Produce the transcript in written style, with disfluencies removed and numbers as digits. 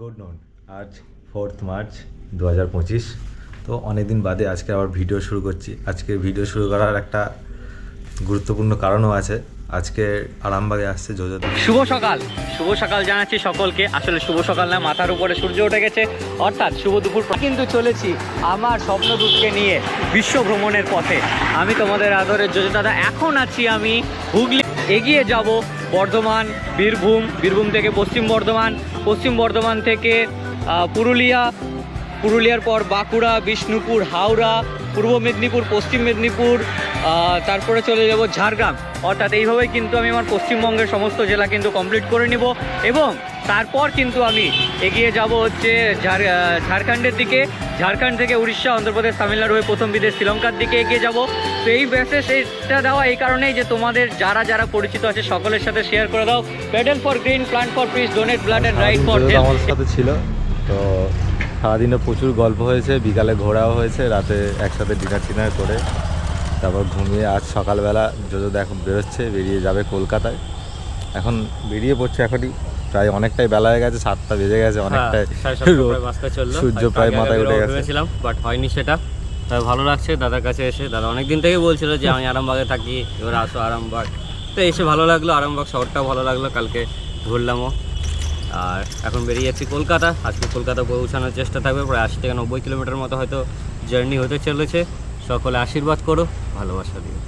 Good নুন। আজ 4 March 2025। তো অনেক দিন বাদে আজকে আবার ভিডিও শুরু করছি। আজকে ভিডিও শুরু করার একটা গুরুত্বপূর্ণ কারণও আছে। আজকে আরামবাগে আসছে জোজো। শুভ সকাল জানাচ্ছি সকলকে। আসলে শুভ সকাল না, মাথার উপরে সূর্য উঠে গেছে, অর্থাৎ শুভ দুপুর। কিন্তু চলেছি আমার স্বপ্নদূতকে নিয়ে বিশ্ব ভ্রমণের পথে। আমি তোমাদের আদরের জোজো দাদা। এখন আছি আমি হুগলি, এগিয়ে যাব বর্ধমান, বীরভূম থেকে পশ্চিম বর্ধমান থেকে পুরুলিয়ার পর বাঁকুড়া, বিষ্ণুপুর, হাওড়া, পূর্ব মেদিনীপুর, পশ্চিম মেদিনীপুর, তারপরে চলে যাব ঝাড়গ্রাম। অর্থাৎ এইভাবেই কিন্তু আমি আমার পশ্চিমবঙ্গের সমস্ত জেলা কিন্তু কমপ্লিট করে নিব এবং তারপর কিন্তু আমি এগিয়ে যাব হচ্ছে ঝাড়খণ্ডের দিকে। ঝাড়খণ্ড থেকে উড়িষ্যা, অন্ধ্রপ্রদেশ, তামিলনাড়ু হয়ে প্রথম বিদেশ শ্রীলঙ্কার দিকে এগিয়ে যাব। তো এই মেসেজ এটা দেওয়া এই কারণেই যে তোমাদের যারা পরিচিত আছে সকলের সাথে শেয়ার করে দাও। Pedal for green, plant for peace, donate blood and write for health. আমার সাথে ছিল। তো সারাদিনে প্রচুর গল্প হয়েছে, বিকালে ঘোরাও হয়েছে, রাতে একসাথে ডিনার করে তারপর ঘুমিয়ে আজ সকালবেলা জোজো এখন বেরিয়ে যাবে কলকাতায়। এখন বেরিয়ে পড়ছে, এখনই প্রায় অনেকটাই বেলা হয়ে গেছে, 7টা বেজে গেছে, অনেকটাই সূর্য প্রায় মাথায় উঠে গেছে। বাট হয়নি সেটা। তবে ভালো লাগছে দাদার কাছে এসে। দাদা অনেকদিন থেকে বলছিল যে আমি আরামবাগে থাকি, এবার আসো আরামবাগ। তো এসে ভালো লাগলো, আরামবাগ শহরটাও ভালো লাগলো, কালকে ঘুরলামও। আর এখন বেরিয়ে যাচ্ছি কলকাতা। আজকে কলকাতা পৌঁছানোর চেষ্টা থাকবে, প্রায় 80 থেকে 90 কিলোমিটার মতো হয়তো জার্নি হতে চলেছে। সকলে আশীর্বাদ করো, ভালোবাসা দিও।